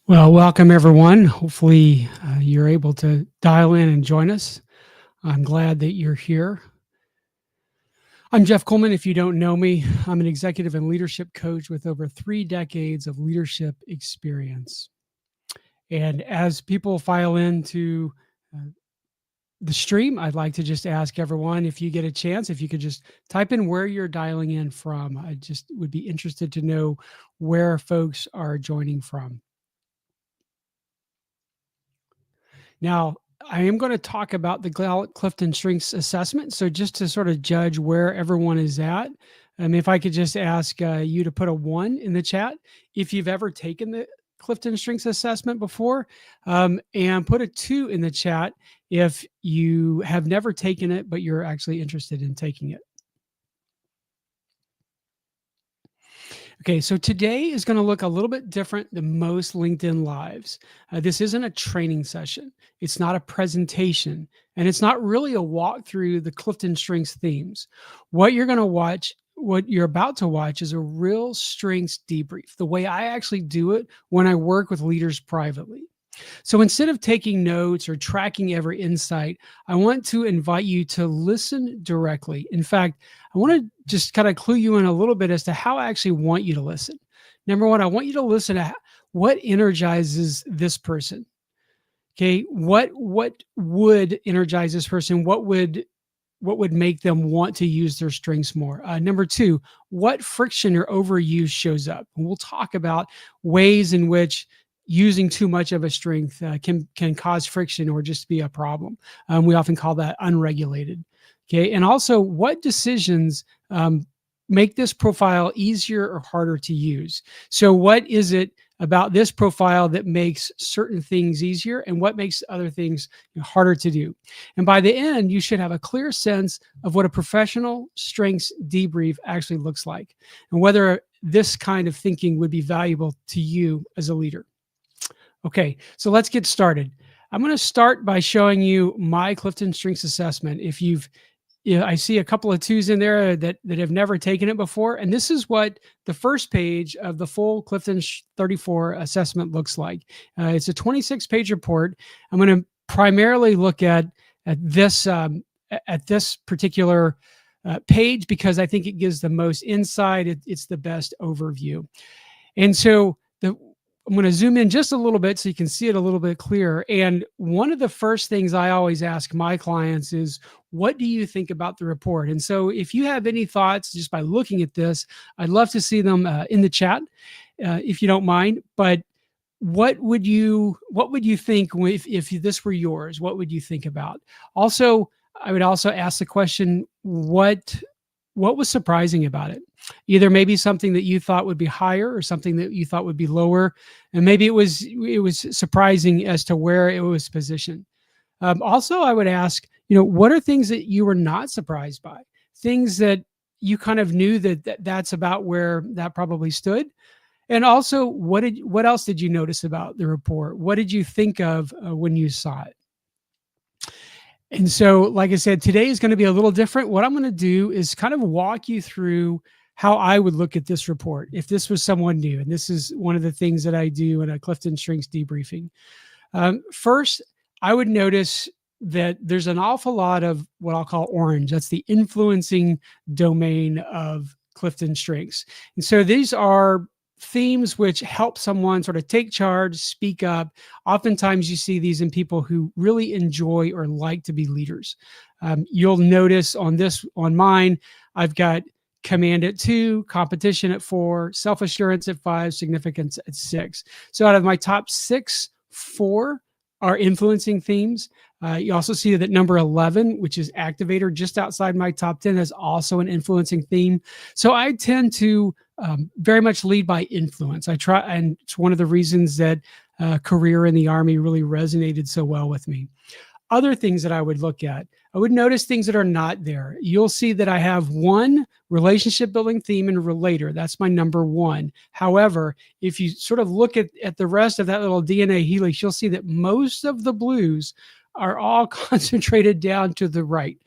Well, welcome everyone. Hopefully, you're able to dial in and join us. I'm glad that you're here. I'm Jeff Coleman. If you don't know me, I'm an executive and leadership coach with over 3 decades of leadership experience. And as people file into uh, the stream, I'd like to just ask everyone, if you get a chance, if you could just type in where you're dialing in from. I just would be interested to know where folks are joining from. Now, I am going to talk about the CliftonStrengths assessment. So, just to sort of judge where everyone is at, if I could just ask you to put a 1 in the chat if you've ever taken the CliftonStrengths assessment before, and put a 2 in the chat if you have never taken it, but you're actually interested in taking it. Okay, so today is going to look a little bit different than most LinkedIn Lives. This isn't a training session, it's not a presentation, and it's not really a walk through the CliftonStrengths themes. What you're about to watch is a real strengths debrief, the way I actually do it when I work with leaders privately. So instead of taking notes or tracking every insight, I want to invite you to listen directly. In fact, I want to just kind of clue you in a little bit as to how I actually want you to listen. Number one, I want you to listen to what energizes this person. Okay, what would energize this person? What would make them want to use their strengths more? Number two, what friction or overuse shows up? And we'll talk about ways in which using too much of a strength can cause friction or just be a problem. We often call that unregulated. Okay, and also what decisions make this profile easier or harder to use? So what is it about this profile that makes certain things easier and what makes other things harder to do? And by the end, you should have a clear sense of what a professional strengths debrief actually looks like and whether this kind of thinking would be valuable to you as a leader. Okay, so let's get started. I'm going to start by showing you my CliftonStrengths assessment. I see a couple of 2s in there that have never taken it before, and this is what the first page of the full Clifton 34 assessment looks like. It's a 26-page report. I'm going to primarily look at this particular page because I think it gives the most insight. It's the best overview, and so I'm going to zoom in just a little bit so you can see it a little bit clearer. And one of the first things I always ask my clients is, what do you think about the report? And so if you have any thoughts just by looking at this, I'd love to see them in the chat, if you don't mind. But what would you think if this were yours? What would you think about? Also, I would also ask the question, what was surprising about it? Either maybe something that you thought would be higher or something that you thought would be lower. And maybe it was surprising as to where it was positioned. Also, I would ask, what are things that you were not surprised by? Things that you kind of knew that's about where that probably stood. And also, what else did you notice about the report? What did you think of when you saw it? And so, like I said, today is going to be a little different. What I'm going to do is kind of walk you through how I would look at this report if this was someone new. And this is one of the things that I do in a CliftonStrengths debriefing. First, I would notice that there's an awful lot of what I'll call orange. That's the influencing domain of CliftonStrengths. And so these are themes which help someone sort of take charge, speak up. Oftentimes you see these in people who really enjoy or like to be leaders. You'll notice on mine, I've got command at 2, competition at 4, self-assurance at 5, significance at 6. So out of my top 6, 4 are influencing themes. You also see that number 11, which is activator, just outside my top 10, is also an influencing theme. So I tend to very much lead by influence. I try, and it's one of the reasons that career in the Army really resonated so well with me. Other things that I would look at, I would notice things that are not there. You'll see that I have 1 relationship building theme and relator. That's my number 1. However, if you sort of look at the rest of that little DNA helix, you'll see that most of the blues are all concentrated down to the right,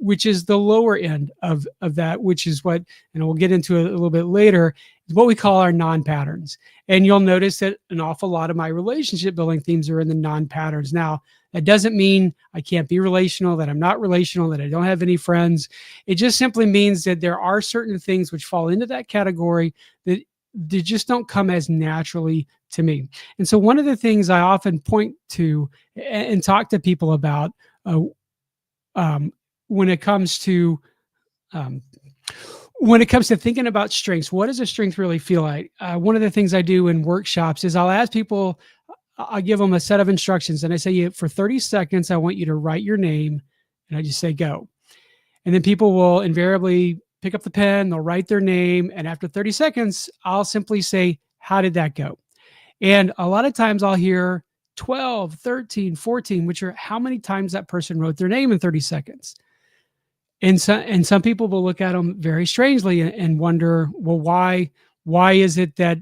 which is the lower end of that, which is what, and we'll get into it a little bit later, is what we call our non-patterns. And you'll notice that an awful lot of my relationship building themes are in the non-patterns. Now, that doesn't mean I can't be relational, that I'm not relational, that I don't have any friends. It just simply means that there are certain things which fall into that category that they just don't come as naturally to me. And so one of the things I often point to and talk to people about when it comes to um, thinking about strengths, what does a strength really feel like? One of the things I do in workshops is I'll ask people, I'll give them a set of instructions, and I say, for 30 seconds, I want you to write your name, and I just say, go. And then people will invariably pick up the pen, they'll write their name, and after 30 seconds, I'll simply say, how did that go? And a lot of times I'll hear 12, 13, 14, which are how many times that person wrote their name in 30 seconds. And some people will look at them very strangely and wonder, well, why is it that,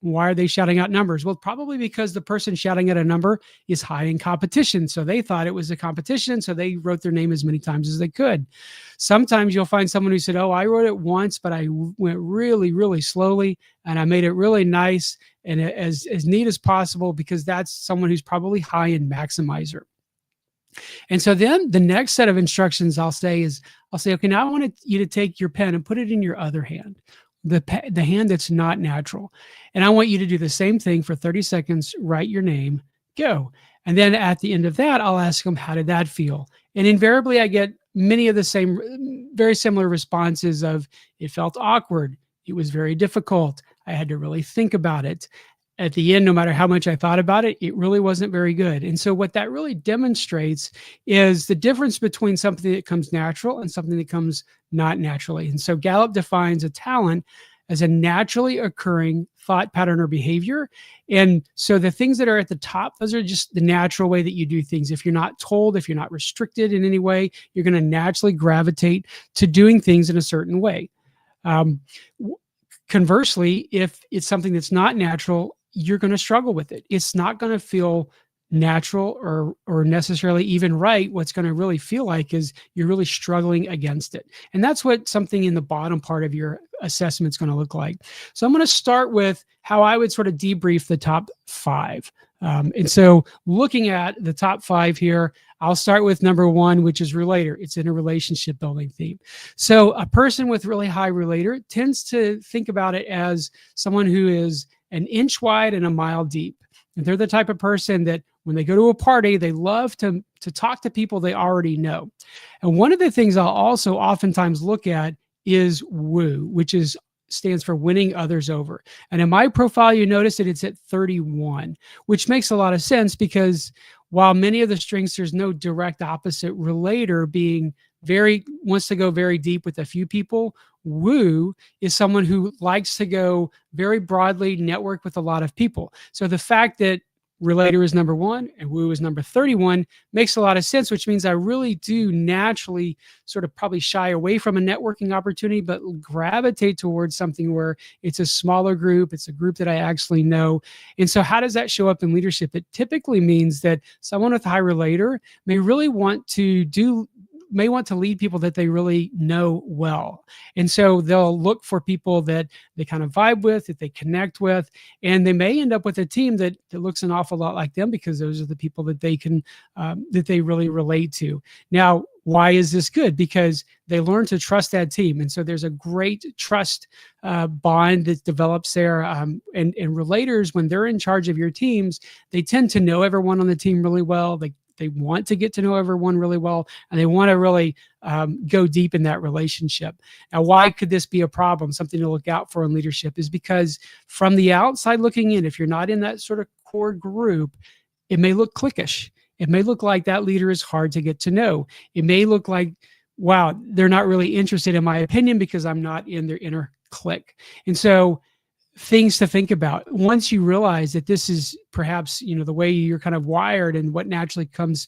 why are they shouting out numbers? Well, probably because the person shouting out a number is high in competition. So they thought it was a competition. So they wrote their name as many times as they could. Sometimes you'll find someone who said, oh, I wrote it once, but I went really, really slowly and I made it really nice and as neat as possible, because that's someone who's probably high in maximizer. And so then the next set of instructions I'll say, okay, now I want you to take your pen and put it in your other hand, the hand that's not natural. And I want you to do the same thing for 30 seconds, write your name, go. And then at the end of that, I'll ask them, how did that feel? And invariably I get many of the same, very similar responses of, it felt awkward. It was very difficult. I had to really think about it. At the end, no matter how much I thought about it, it really wasn't very good. And so what that really demonstrates is the difference between something that comes natural and something that comes not naturally. And so Gallup defines a talent as a naturally occurring thought pattern or behavior. And so the things that are at the top, those are just the natural way that you do things. If you're not told, if you're not restricted in any way, you're going to naturally gravitate to doing things in a certain way. Conversely, if it's something that's not natural, you're going to struggle with it. It's not going to feel natural or necessarily even right. What's going to really feel like is you're really struggling against it. And that's what something in the bottom part of your assessment is going to look like. So I'm going to start with how I would sort of debrief the top 5. And so looking at the top 5 here, I'll start with number 1, which is relator. It's in a relationship building theme. So a person with really high relator tends to think about it as someone who is an inch wide and a mile deep. And they're the type of person that when they go to a party, they love to talk to people they already know. And one of the things I'll also oftentimes look at is woo, which stands for winning others over. And in my profile, you notice that it's at 31, which makes a lot of sense because while many of the strengths, there's no direct opposite, relator being wants to go very deep with a few people, woo is someone who likes to go very broadly, network with a lot of people. So the fact that relator is number 1 and woo is number 31 makes a lot of sense, which means I really do naturally sort of probably shy away from a networking opportunity, but gravitate towards something where it's a smaller group. It's a group that I actually know. And so how does that show up in leadership? It typically means that someone with high relator may want to lead people that they really know well. And so they'll look for people that they kind of vibe with, that they connect with, and they may end up with a team that looks an awful lot like them because those are the people that they can, that they really relate to. Now, why is this good? Because they learn to trust that team. And so there's a great trust bond that develops there. And relators, when they're in charge of your teams, they tend to know everyone on the team really well. They want to get to know everyone really well, and they want to really go deep in that relationship. Now, why could this be a problem? Something to look out for in leadership is because from the outside looking in, if you're not in that sort of core group, it may look cliquish. It may look like that leader is hard to get to know. It may look like, wow, they're not really interested in my opinion because I'm not in their inner clique. And so things to think about once you realize that this is perhaps, the way you're kind of wired and what comes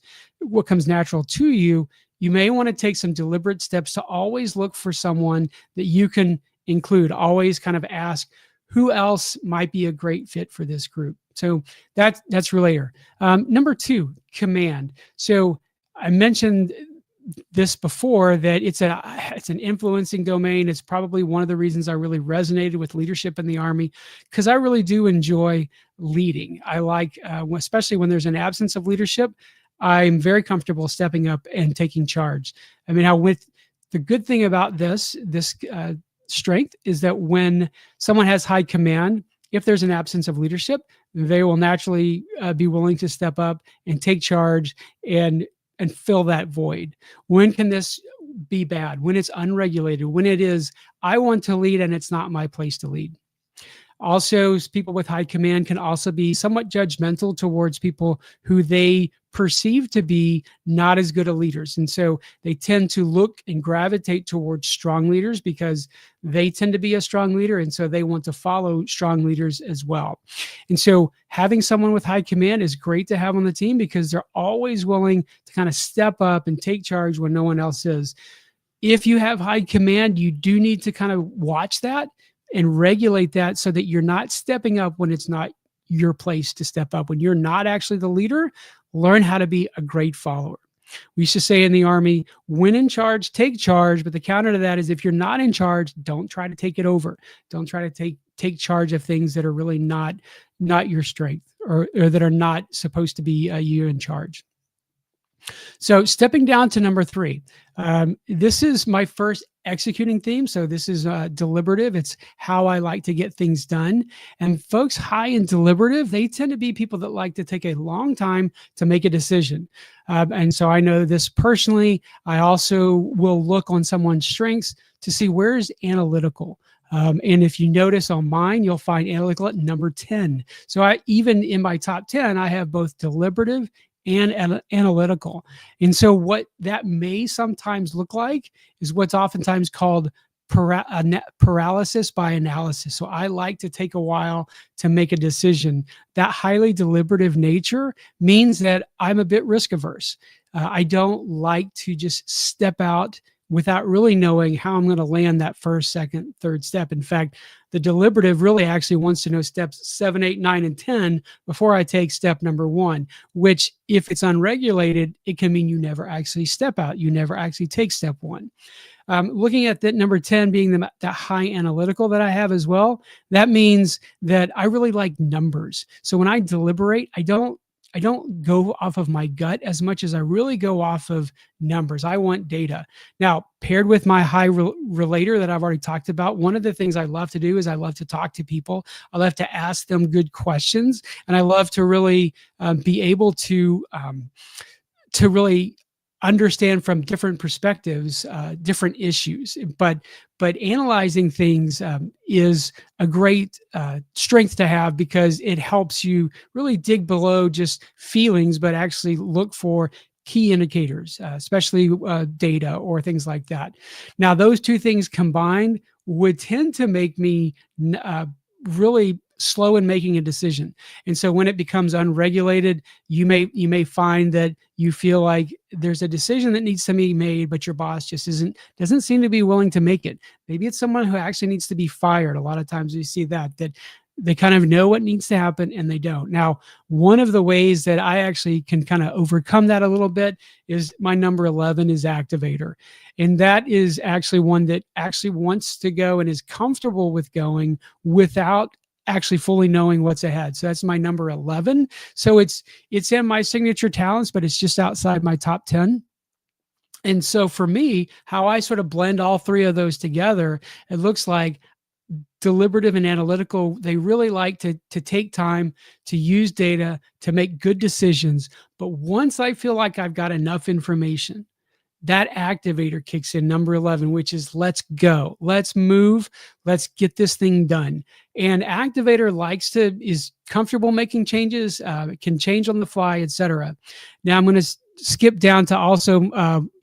natural to you, you may want to take some deliberate steps to always look for someone that you can include. Always kind of ask who else might be a great fit for this group. So that's relayer. Number two, command. So I mentioned this before, that it's an influencing domain. It's probably one of the reasons I really resonated with leadership in the Army, because I really do enjoy leading. I like, especially when there's an absence of leadership, I'm very comfortable stepping up and taking charge. I mean, how with the good thing about this strength is that when someone has high command, if there's an absence of leadership, they will naturally be willing to step up and take charge and fill that void. When can this be bad? When it's unregulated, when it is, I want to lead and it's not my place to lead. Also, people with high command can also be somewhat judgmental towards people who they perceive to be not as good a leaders. And so they tend to look and gravitate towards strong leaders because they tend to be a strong leader. And so they want to follow strong leaders as well. And so having someone with high command is great to have on the team because they're always willing to kind of step up and take charge when no one else is. If you have high command, you do need to kind of watch that and regulate that so that you're not stepping up when it's not your place to step up. When you're not actually the leader, learn how to be a great follower. We used to say in the Army, when in charge, take charge. But the counter to that is if you're not in charge, don't try to take it over. Don't try to take charge of things that are really not your strength or that are not supposed to be you in charge. So stepping down to number three, this is my first executing theme. So this is deliberative. It's how I like to get things done. And folks high in deliberative, they tend to be people that like to take a long time to make a decision. And so I know this personally. I also will look on someone's strengths to see where is analytical. And if you notice on mine, you'll find analytical at number 10. So even in my top 10, I have both deliberative and analytical. And so what that may sometimes look like is what's oftentimes called paralysis by analysis. So I like to take a while to make a decision. That highly deliberative nature means that I'm a bit risk averse. I don't like to just step out without really knowing how I'm going to land that first, second, third step. In fact, the deliberative really actually wants to know steps 7, 8, 9, and 10 before I take step number 1, which if it's unregulated, it can mean you never actually step out. You never actually take step 1. Looking at that number 10 being that high analytical that I have as well, that means that I really like numbers. So when I deliberate, I don't go off of my gut as much as I really go off of numbers. I want data. Now, paired with my high relator that I've already talked about, one of the things I love to do is I love to talk to people. I love to ask them good questions, and I love to really be able to really understand from different perspectives, different issues. But analyzing things is a great strength to have because it helps you really dig below just feelings, but actually look for key indicators, especially data or things like that. Now, those two things combined would tend to make me really slow in making a decision. And so when it becomes unregulated, you may find that you feel like there's a decision that needs to be made, but your boss just doesn't seem to be willing to make it. Maybe it's someone who actually needs to be fired. A lot of times we see that they kind of know what needs to happen and they don't. Now, one of the ways that I actually can kind of overcome that a little bit is my number 11 is activator. And that is actually one that actually wants to go and is comfortable with going without actually fully knowing what's ahead. So that's my number 11. So it's in my signature talents, but it's just outside my top 10. And so for me, how I sort of blend all three of those together, it looks like deliberative and analytical, they really like to take time to use data to make good decisions. But once I feel like I've got enough information, that activator kicks in, number 11, which is let's go, let's move, let's get this thing done. And activator is comfortable making changes, can change on the fly, etc. Now I'm going to skip down to also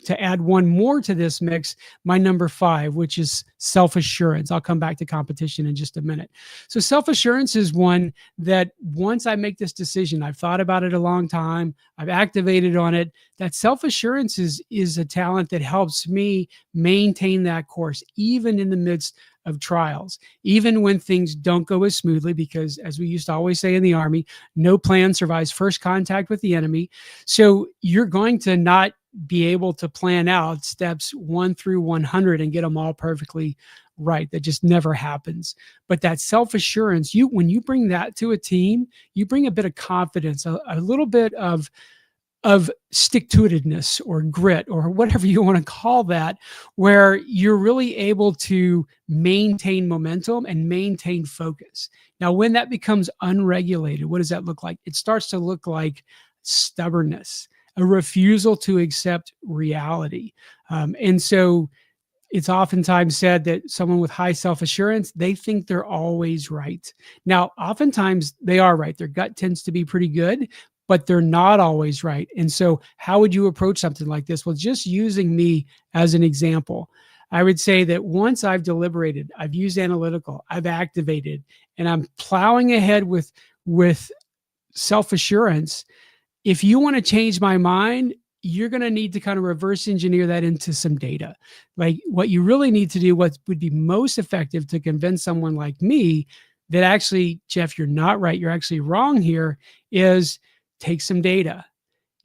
to add one more to this mix, my number 5, which is self-assurance. I'll come back to competition in just a minute. So self-assurance is one that once I make this decision, I've thought about it a long time, I've activated on it, that self-assurance is a talent that helps me maintain that course, even in the midst of trials, even when things don't go as smoothly, because as we used to always say in the Army, no plan survives first contact with the enemy. So you're going to not be able to plan out steps 1 through 100 and get them all perfectly right. That just never happens. But that self-assurance, when you bring that to a team, you bring a bit of confidence, a little bit of stick-to-itiveness or grit or whatever you want to call that, where you're really able to maintain momentum and maintain focus. Now, when that becomes unregulated, what does that look like? It starts to look like stubbornness, a refusal to accept reality. And so it's oftentimes said that someone with high self-assurance, they think they're always right. Now, oftentimes they are right. Their gut tends to be pretty good, but they're not always right. And so how would you approach something like this? Well, just using me as an example, I would say that once I've deliberated, I've used analytical, I've activated, and I'm plowing ahead with self-assurance. If you want to change my mind, you're going to need to kind of reverse engineer that into some data. Like, what you really need to do, what would be most effective to convince someone like me that actually, Jeff, you're not right, you're actually wrong here, is take some data.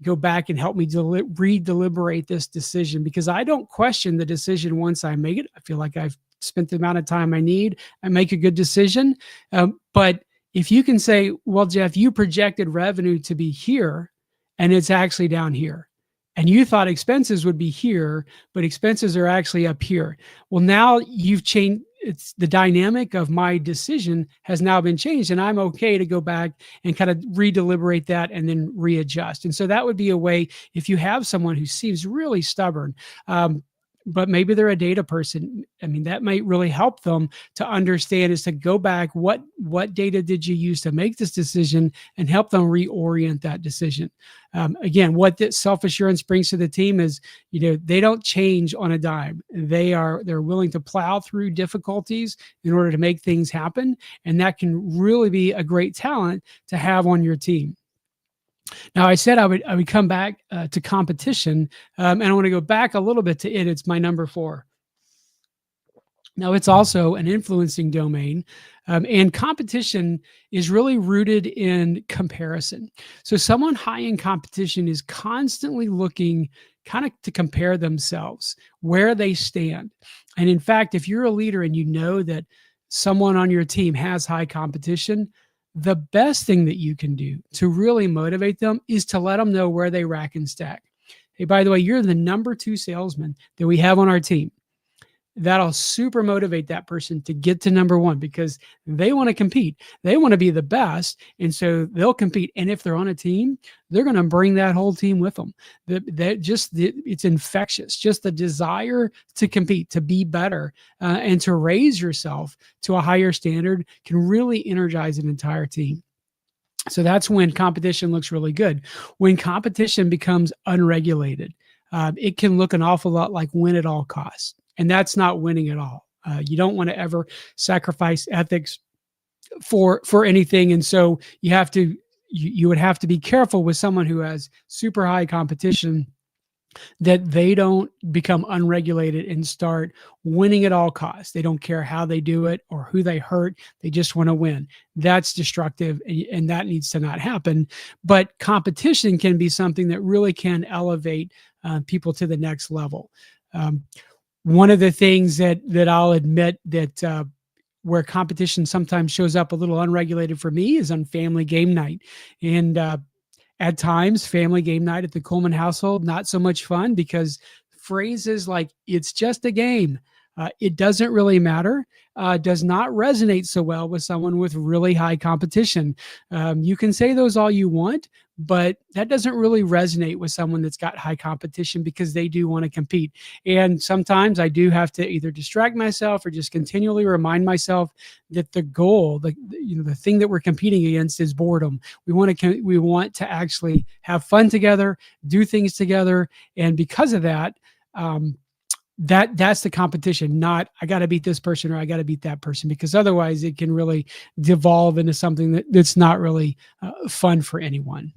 Go back and help me re-deliberate this decision, because I don't question the decision once I make it. I feel like I've spent the amount of time I need. I make a good decision. But if you can say, well, Jeff, you projected revenue to be here and it's actually down here, and you thought expenses would be here, but expenses are actually up here. Well, now you've changed. It's the dynamic of my decision has now been changed, and I'm okay to go back and kind of re-deliberate that and then readjust. And so that would be a way, if you have someone who seems really stubborn, but maybe they're a data person. I mean, that might really help them to understand, is to go back, what data did you use to make this decision, and help them reorient that decision. Again, what that self-assurance brings to the team is, they don't change on a dime. They're willing to plow through difficulties in order to make things happen. And that can really be a great talent to have on your team. Now, I said I would come back to competition, and I want to go back a little bit to it. It's my number 4. Now, it's also an influencing domain, and competition is really rooted in comparison. So someone high in competition is constantly looking kind of to compare themselves, where they stand. And in fact, if you're a leader and you know that someone on your team has high competition, the best thing that you can do to really motivate them is to let them know where they rack and stack. Hey, by the way, you're the number 2 salesman that we have on our team. That'll super motivate that person to get to number 1, because they want to compete. They want to be the best. And so they'll compete. And if they're on a team, they're going to bring that whole team with them. It's infectious. Just the desire to compete, to be better, and to raise yourself to a higher standard can really energize an entire team. So that's when competition looks really good. When competition becomes unregulated, it can look an awful lot like win at all costs. And that's not winning at all. You don't want to ever sacrifice ethics for anything. And so you would have to be careful with someone who has super high competition, that they don't become unregulated and start winning at all costs. They don't care how they do it or who they hurt. They just want to win. That's destructive, and that needs to not happen. But competition can be something that really can elevate people to the next level. One of the things that I'll admit that where competition sometimes shows up a little unregulated for me is on family game night. And at times, family game night at the Coleman household, not so much fun, because phrases like "it's just a game," "it doesn't really matter," does not resonate so well with someone with really high competition. You can say those all you want, but that doesn't really resonate with someone that's got high competition, because they do want to compete. And sometimes I do have to either distract myself or just continually remind myself that the goal, the thing that we're competing against, is boredom. We want to actually have fun together, do things together, and because of that, that's the competition, not I got to beat this person or I got to beat that person, because otherwise it can really devolve into something that's not really fun for anyone.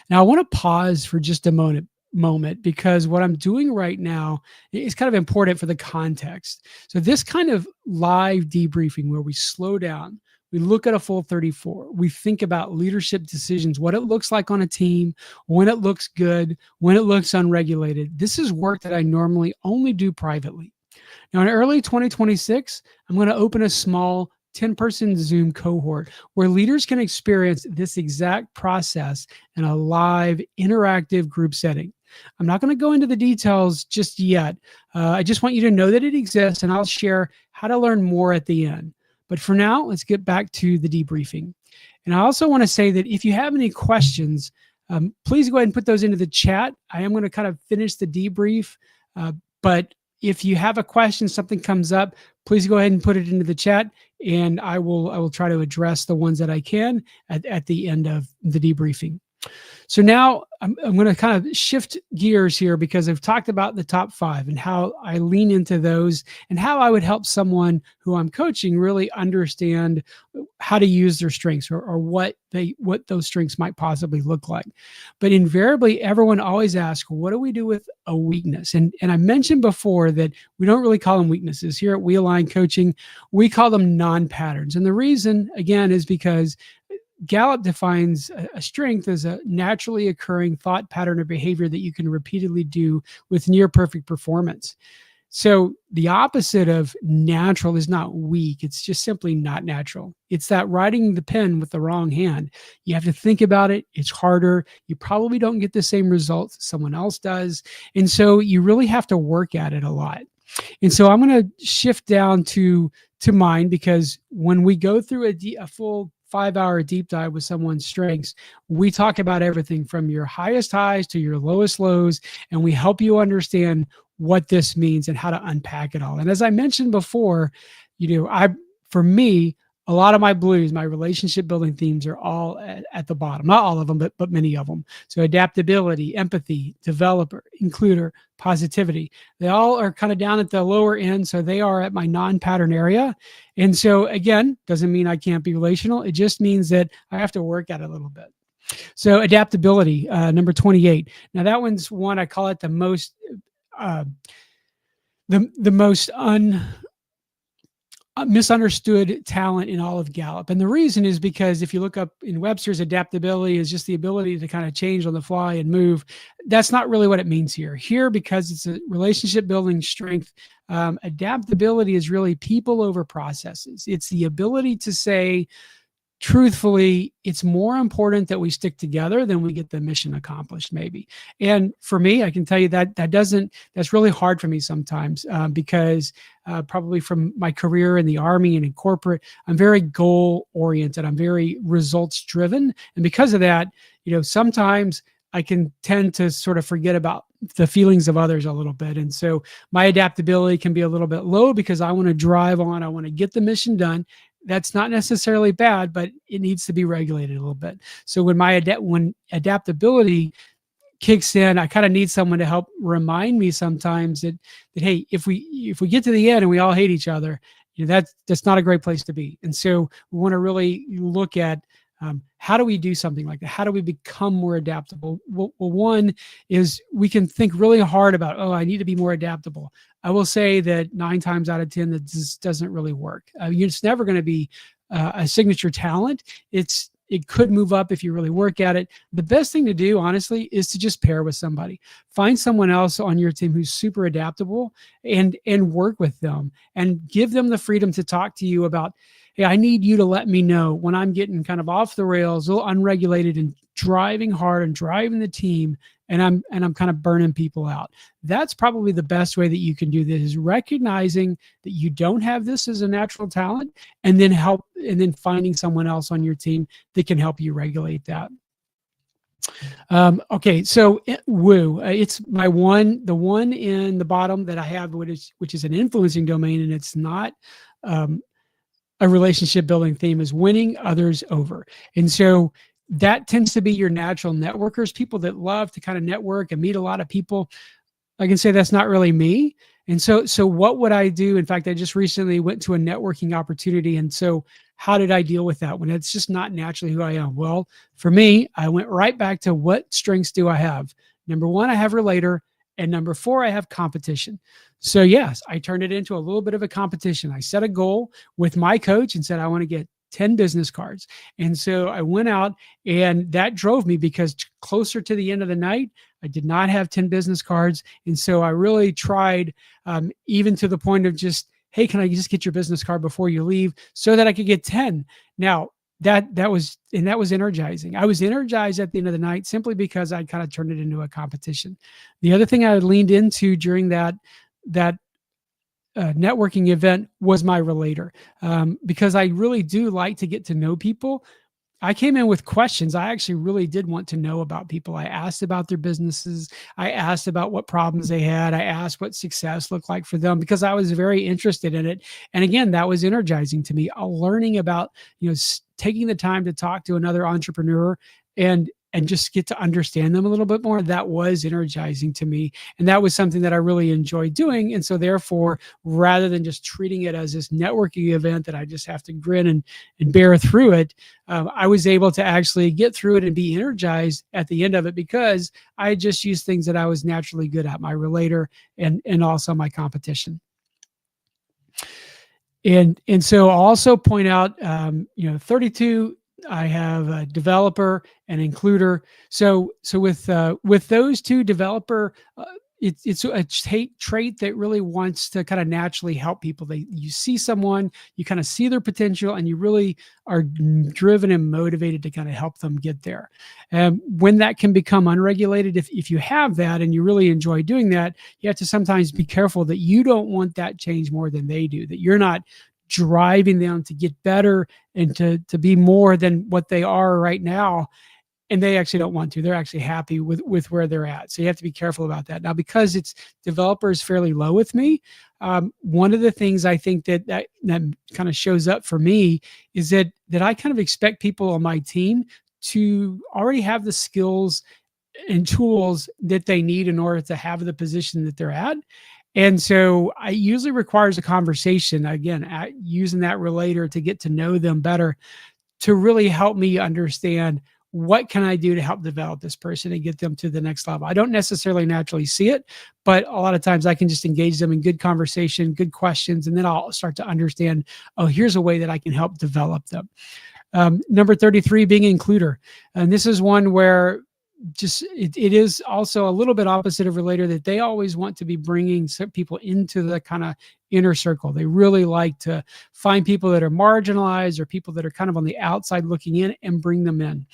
Now, I want to pause for just a moment moment, because what I'm doing right now is kind of important for the context. So this kind of live debriefing where we slow down, we look at a full 34, we think about leadership decisions, what it looks like on a team, when it looks good, when it looks unregulated. This is work that I normally only do privately. Now, in early 2026, I'm going to open a small 10-person Zoom cohort where leaders can experience this exact process in a live, interactive group setting. I'm not going to go into the details just yet. I just want you to know that it exists, and I'll share how to learn more at the end. But for now, let's get back to the debriefing. And I also want to say that if you have any questions, please go ahead and put those into the chat. I am going to kind of finish the debrief, but if you have a question, something comes up, please go ahead and put it into the chat, and I will try to address the ones that I can at the end of the debriefing. So now I'm going to kind of shift gears here, because I've talked about the top 5 and how I lean into those and how I would help someone who I'm coaching really understand how to use their strengths, or what those strengths might possibly look like. But invariably, everyone always asks, what do we do with a weakness? And I mentioned before that we don't really call them weaknesses. Here at We Align Coaching, we call them non-patterns. And the reason, again, is because Gallup defines a strength as a naturally occurring thought pattern or behavior that you can repeatedly do with near perfect performance. So the opposite of natural is not weak. It's just simply not natural. It's that writing the pen with the wrong hand. You have to think about it. It's harder. You probably don't get the same results someone else does. And so you really have to work at it a lot. And so I'm going to shift down to mine, because when we go through a full 5-hour deep dive with someone's strengths, we talk about everything from your highest highs to your lowest lows, and we help you understand what this means and how to unpack it all. And as I mentioned before, for me, a lot of my blues, my relationship building themes are all at the bottom. Not all of them, but many of them. So adaptability, empathy, developer, includer, positivity. They all are kind of down at the lower end. So they are at my non-pattern area. And so again, doesn't mean I can't be relational. It just means that I have to work at it a little bit. So adaptability, number 28. Now that one's one, I call it the most misunderstood talent in all of Gallup. And the reason is because if you look up in Webster's, adaptability is just the ability to kind of change on the fly and move. That's not really what it means here. Here, because it's a relationship building strength, adaptability is really people over processes. It's the ability to say, truthfully, it's more important that we stick together than we get the mission accomplished, maybe. And for me, I can tell you that's really hard for me sometimes, because probably from my career in the Army and in corporate, I'm very goal oriented. I'm very results driven. And because of that, sometimes I can tend to sort of forget about the feelings of others a little bit. And so my adaptability can be a little bit low, because I want to drive on. I want to get the mission done. That's not necessarily bad, but it needs to be regulated a little bit. So when adaptability kicks in, I kind of need someone to help remind me sometimes that hey, if we get to the end and we all hate each other, that's not a great place to be. And so we want to really look at how do we do something like that? How do we become more adaptable? Well, one is we can think really hard about, I need to be more adaptable. I will say that 9 times out of 10, that just doesn't really work. It's never going to be a signature talent. It could move up if you really work at it. The best thing to do, honestly, is to just pair with somebody. Find someone else on your team who's super adaptable and work with them and give them the freedom to talk to you about, hey, I need you to let me know when I'm getting kind of off the rails, a little unregulated, and driving hard and driving the team, and I'm kind of burning people out. That's probably the best way that you can do this, is recognizing that you don't have this as a natural talent, and then finding someone else on your team that can help you regulate that. Okay, so woo, it's the one in the bottom that I have, which is an influencing domain, and it's not a relationship building theme, is winning others over. And so that tends to be your natural networkers, people that love to kind of network and meet a lot of people. I can say that's not really me. And so what would I do? In fact, I just recently went to a networking opportunity. And so how did I deal with that when it's just not naturally who I am? Well, for me, I went right back to what strengths do I have? Number one, I have relator. And number four, I have competition. So yes, I turned it into a little bit of a competition. I set a goal with my coach and said, I want to get 10 business cards. And so I went out, and that drove me, because closer to the end of the night, I did not have 10 business cards. And so I really tried, even to the point of just, hey, can I just get your business card before you leave, so that I could get 10? Now, that was energizing. I was energized at the end of the night simply because I kind of turned it into a competition. The other thing I leaned into during that networking event was my relator, because I really do like to get to know people. I came in with questions. I actually really did want to know about people. I asked about their businesses. I asked about what problems they had. I asked what success looked like for them, because I was very interested in it. And again, that was energizing to me. Learning about, taking the time to talk to another entrepreneur and just get to understand them a little bit more. That was energizing to me. And that was something that I really enjoyed doing. And so therefore, rather than just treating it as this networking event that I just have to grin and bear through it, I was able to actually get through it and be energized at the end of it, because I just used things that I was naturally good at, my relator and also my competition. And so I'll also point out, 32, I have a developer and includer. So with those two, developer, it's a trait that really wants to kind of naturally help people. You see someone, you kind of see their potential, and you really are driven and motivated to kind of help them get there. When that can become unregulated, if you have that and you really enjoy doing that, you have to sometimes be careful that you don't want that change more than they do, that you're not driving them to get better and to be more than what they are right now, and they actually don't want to. They're actually happy with where they're at. So you have to be careful about that. Now, because it's developers fairly low with me, one of the things I think that kind of shows up for me is that I kind of expect people on my team to already have the skills and tools that they need in order to have the position that they're at. And so I usually requires a conversation, again, using that relator to get to know them better, to really help me understand what can I do to help develop this person and get them to the next level. I don't necessarily naturally see it, but a lot of times I can just engage them in good conversation, good questions, and then I'll start to understand, oh, here's a way that I can help develop them. Number 33, being includer. And this is one where it is also a little bit opposite of relator, that they always want to be bringing people into the kind of inner circle. They really like to find people that are marginalized or people that are kind of on the outside looking in and bring them in.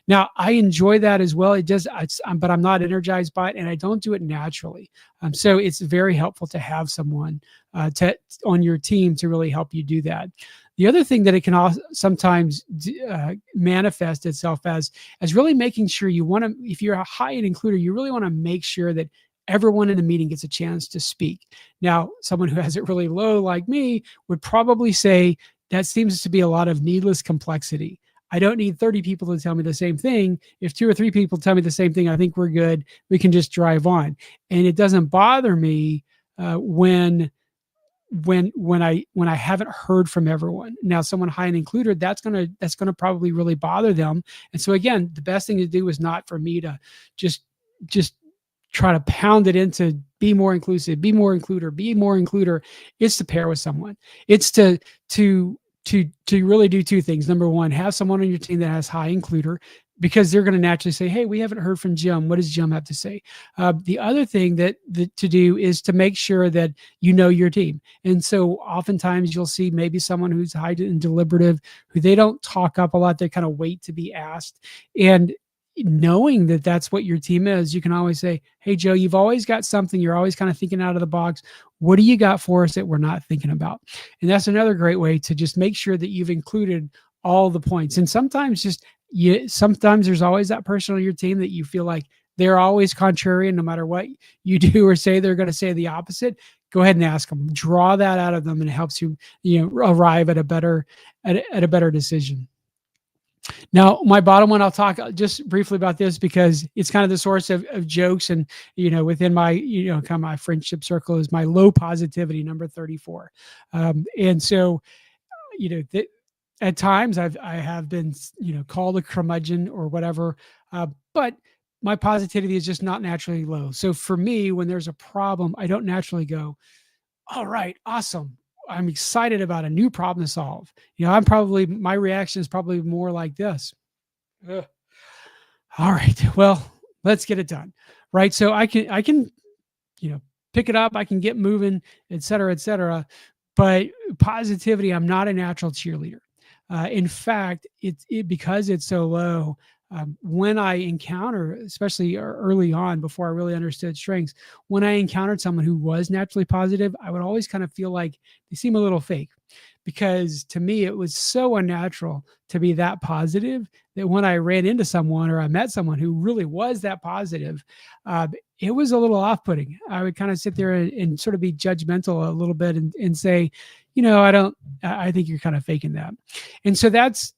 Now, I enjoy that as well. But I'm not energized by it, and I don't do it naturally. So it's very helpful to have someone on your team to really help you do that. The other thing that it can also sometimes manifest itself as really making sure if you're a high-end includer, you really want to make sure that everyone in the meeting gets a chance to speak. Now, someone who has it really low, like me, would probably say that seems to be a lot of needless complexity. I don't need 30 people to tell me the same thing. If 2 or 3 people tell me the same thing, I think we're good. We can just drive on. And it doesn't bother me when I haven't heard from everyone. Now, someone high and included, that's gonna probably really bother them. And so again, the best thing to do is not for me to just try to pound it into be more inclusive, be more includer, be more includer. It's to pair with someone. It's to really do two things. Number one, have someone on your team that has high includer, because they're going to naturally say, hey, we haven't heard from Jim. What does Jim have to say? The other thing that to do is to make sure that you know your team. And so oftentimes you'll see maybe someone who's high and deliberative, who they don't talk up a lot. They kind of wait to be asked. And knowing that that's what your team is, you can always say, hey, Joe, you've always got something. You're always kind of thinking out of the box. What do you got for us that we're not thinking about? And that's another great way to just make sure that you've included all the points. And sometimes sometimes there's always that person on your team that you feel like they're always contrarian. No matter what you do or say, they're going to say the opposite. Go ahead and ask them. Draw that out of them, and it helps you, arrive at a better decision. Now, my bottom one, I'll talk just briefly about this because it's kind of the source of jokes, and within my kind of my friendship circle is my low positivity, number 34. And so at times I have been called a curmudgeon or whatever, but my positivity is just not naturally low. So for me, when there's a problem, I don't naturally go, all right, awesome. I'm excited about a new problem to solve. My reaction is probably more like this. Ugh. All right, well, let's get it done. Right. So I can, you know, pick it up, I can get moving, et cetera, et cetera. But positivity, I'm not a natural cheerleader. In fact, because it's so low. When I encounter, especially early on, before I really understood strengths, when I encountered someone who was naturally positive, I would always kind of feel like they seem a little fake, because to me it was so unnatural to be that positive, that when I ran into someone or I met someone who really was that positive, uh, it was a little off-putting. I would kind of sit there and sort of be judgmental a little bit, and say, I don't, I think you're kind of faking that. And so that's,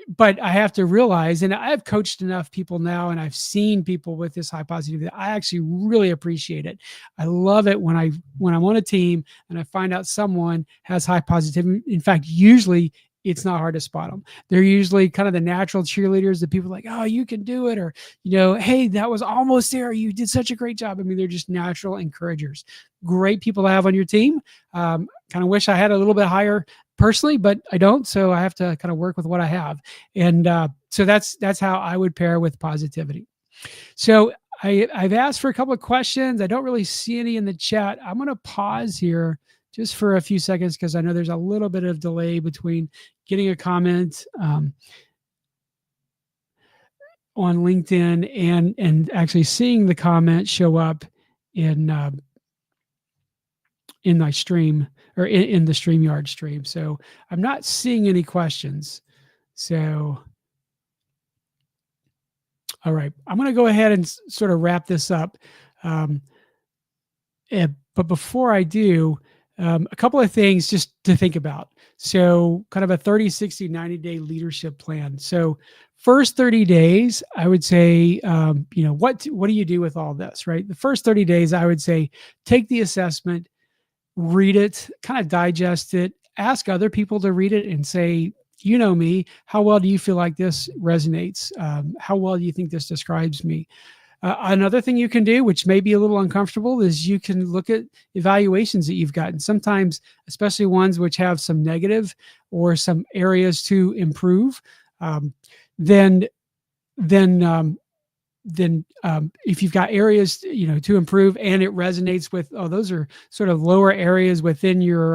but I have to realize, and I've coached enough people now, and I've seen people with this high positivity, that I actually really appreciate it. I love it when I'm on a team and I find out someone has high positivity. In fact, usually it's not hard to spot them. They're usually kind of the natural cheerleaders, the people like, oh, you can do it, or hey, that was almost there. You did such a great job. I mean, they're just natural encouragers. Great people to have on your team. Kind of wish I had a little bit higher personally, but I don't. So I have to kind of work with what I have. And so that's how I would pair with positivity. So I've asked for a couple of questions. I don't really see any in the chat. I'm going to pause here just for a few seconds, because I know there's a little bit of delay between getting a comment on LinkedIn and actually seeing the comment show up in my stream, or in the StreamYard stream. So I'm not seeing any questions. So, all right, I'm going to go ahead and sort of wrap this up. But before I do, a couple of things just to think about. So kind of a 30, 60, 90-day leadership plan. So first 30 days, I would say, what do you do with all this, right? The first 30 days, I would say, take the assessment, read it, kind of digest it, ask other people to read it and say, me, how well do you feel like this resonates? How well do you think this describes me? Another thing you can do, which may be a little uncomfortable, is you can look at evaluations that you've gotten. Sometimes, especially ones which have some negative or some areas to improve, then if you've got areas to improve, and it resonates with, those are sort of lower areas within your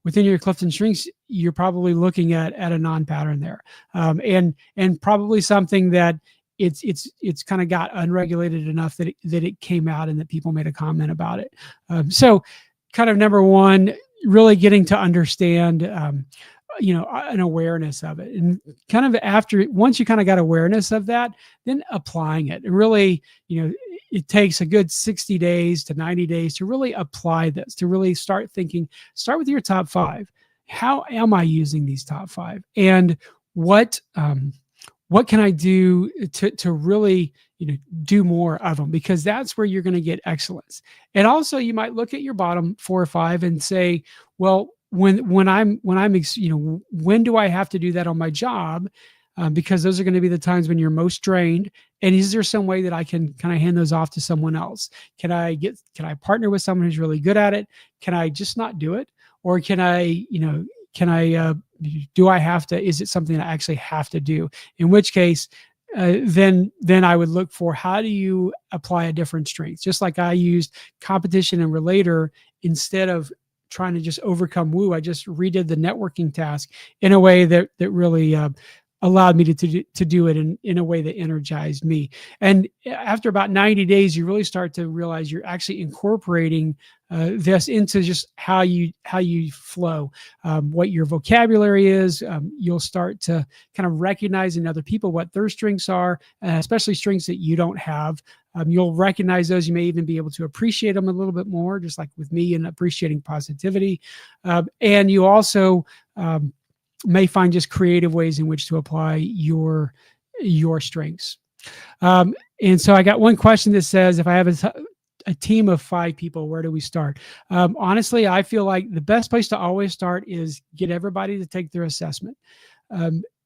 CliftonStrengths, you're probably looking at a non-pattern there, and probably something that it's kind of got unregulated enough that it came out and that people made a comment about it. So kind of number one, really getting to understand an awareness of it, and kind of once you kind of got awareness of that, then applying it. And really, it takes a good 60 days to 90 days to really apply this, to really start with your top 5. How am I using these top 5? And what can I do to really do more of them? Because that's where you're going to get excellence. And also, you might look at your bottom 4 or 5 and say, well, when do I have to do that on my job? Because those are going to be the times when you're most drained. And is there some way that I can kind of hand those off to someone else? Can I partner with someone who's really good at it? Can I just not do it? Or do I have to, is it something that I actually have to do? In which case, then I would look for, how do you apply a different strength? Just like I used competition and relator instead of trying to just overcome woo, I just redid the networking task in a way that really allowed me to do it in a way that energized me. And after about 90 days, you really start to realize you're actually incorporating this into just how you flow, what your vocabulary is. You'll start to kind of recognize in other people what their strengths are, especially strengths that you don't have. You'll recognize those. You may even be able to appreciate them a little bit more, just like with me and appreciating positivity. And you also may find just creative ways in which to apply your strengths. And so I got one question that says, if I have a team of 5 people, where do we start? Honestly, I feel like the best place to always start is get everybody to take their assessment.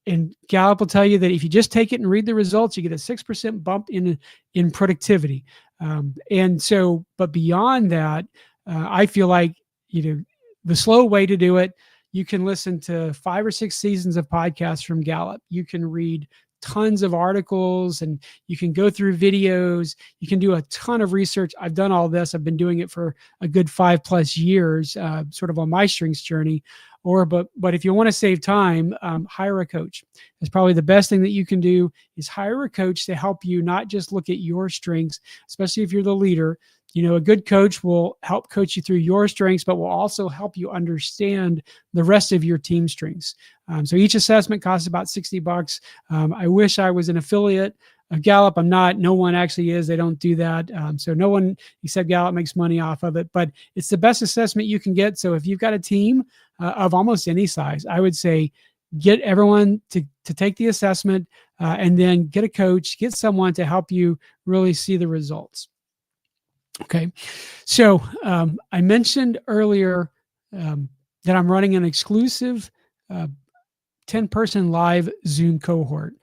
And Gallup will tell you that if you just take it and read the results, you get a 6% bump in productivity. But beyond that, I feel like, the slow way to do it, you can listen to 5 or 6 seasons of podcasts from Gallup. You can read tons of articles, and you can go through videos. You can do a ton of research. I've done all this. I've been doing it for a good 5+ years, sort of on my strengths journey. But if you want to save time, hire a coach. That's probably the best thing that you can do, is hire a coach to help you not just look at your strengths, especially if you're the leader. A good coach will help coach you through your strengths, but will also help you understand the rest of your team strengths. So each assessment costs about $60. I wish I was an affiliate of Gallup. I'm not. No one actually is. They don't do that. So no one except Gallup makes money off of it. But it's the best assessment you can get. So if you've got a team of almost any size, I would say get everyone to take the assessment, and then get a coach, get someone to help you really see the results. Okay. So I mentioned earlier that I'm running an exclusive 10-person live Zoom cohort.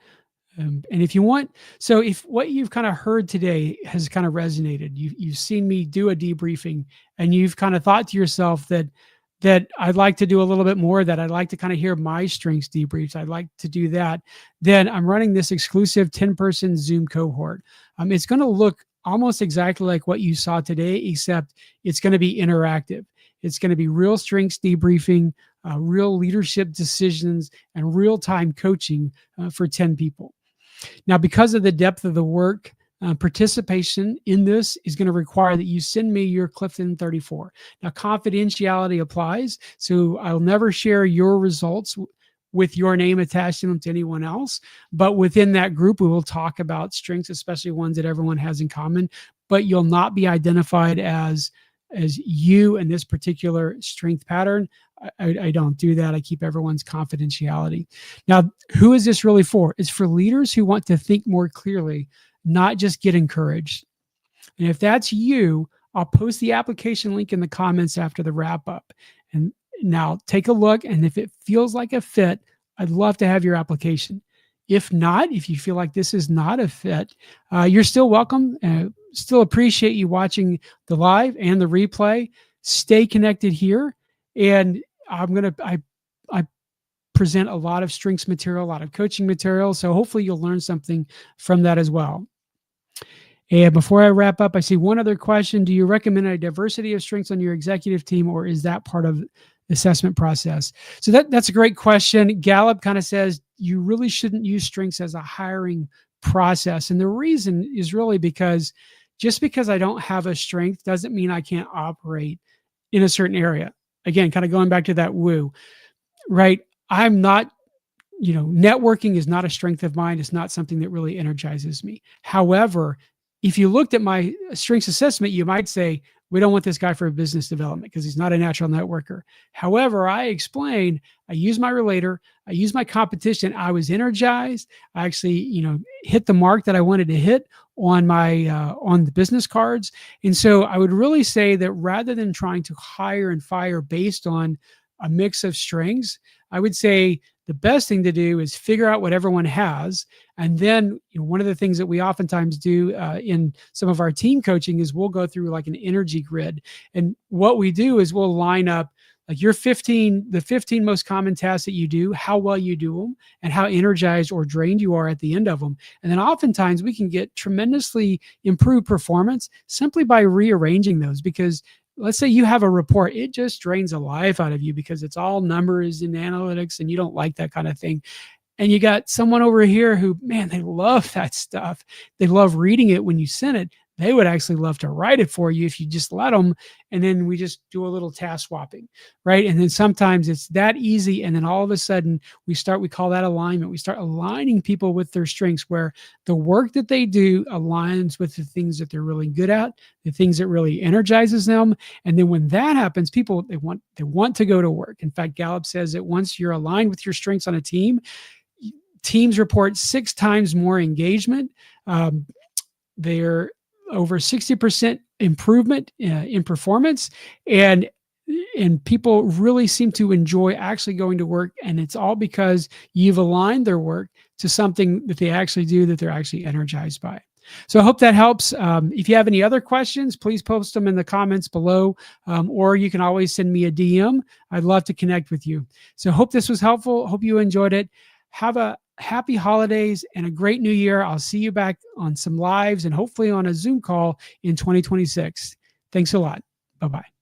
And if what you've kind of heard today has kind of resonated, you've seen me do a debriefing, and you've kind of thought to yourself that I'd like to do a little bit more, that I'd like to kind of hear my strengths debriefs, I'd like to do that, then I'm running this exclusive 10-person Zoom cohort. It's going to look almost exactly like what you saw today, except it's going to be interactive. It's going to be real strengths debriefing, real leadership decisions, and real-time coaching for 10 people. Now, because of the depth of the work, participation in this is going to require that you send me your Clifton 34. Now, confidentiality applies, so I'll never share your results with your name attached to them to anyone else. But within that group, we will talk about strengths, especially ones that everyone has in common. But you'll not be identified as you in this particular strength pattern. I don't do that. I keep everyone's confidentiality. Now, who is this really for? It's for leaders who want to think more clearly, not just get encouraged. And if that's you, I'll post the application link in the comments after the wrap up. And now take a look, and if it feels like a fit, I'd love to have your application. If not, if you feel like this is not a fit, you're still welcome. Still appreciate you watching the live and the replay. Stay connected here. And I present a lot of strengths material, a lot of coaching material. So hopefully you'll learn something from that as well. And before I wrap up, I see one other question. Do you recommend a diversity of strengths on your executive team, or is that part of the assessment process? So that's a great question. Gallup kind of says you really shouldn't use strengths as a hiring process. And the reason is really because just because I don't have a strength doesn't mean I can't operate in a certain area. Again, kind of going back to that woo, right? I'm not, networking is not a strength of mine. It's not something that really energizes me. However, if you looked at my strengths assessment, you might say, we don't want this guy for business development because he's not a natural networker. However, I explained, I use my relator, I use my competition. I was energized. I actually, hit the mark that I wanted to hit on my on the business cards. And so I would really say that rather than trying to hire and fire based on a mix of strengths, I would say the best thing to do is figure out what everyone has. And then one of the things that we oftentimes do in some of our team coaching is we'll go through like an energy grid. And what we do is we'll line up like the 15 most common tasks that you do, how well you do them, and how energized or drained you are at the end of them. And then oftentimes we can get tremendously improved performance simply by rearranging those, because let's say you have a report, it just drains the life out of you because it's all numbers and analytics and you don't like that kind of thing. And you got someone over here who, man, they love that stuff. They love reading it when you send it. They would actually love to write it for you if you just let them. And then we just do a little task swapping, right? And then sometimes it's that easy. And then all of a sudden we call that alignment. We start aligning people with their strengths, where the work that they do aligns with the things that they're really good at, the things that really energizes them. And then when that happens, people, they want to go to work. In fact, Gallup says that once you're aligned with your strengths on a team, teams report 6 times more engagement. They're over 60% improvement in performance. And And people really seem to enjoy actually going to work, and it's all because you've aligned their work to something that they actually do, that they're actually energized by. So I hope that helps. If you have any other questions, please post them in the comments below, or you can always send me a DM. I'd love to connect with you. So hope this was helpful. Hope you enjoyed it. Have a happy holidays and a great new year. I'll see you back on some lives and hopefully on a Zoom call in 2026. Thanks a lot. Bye-bye.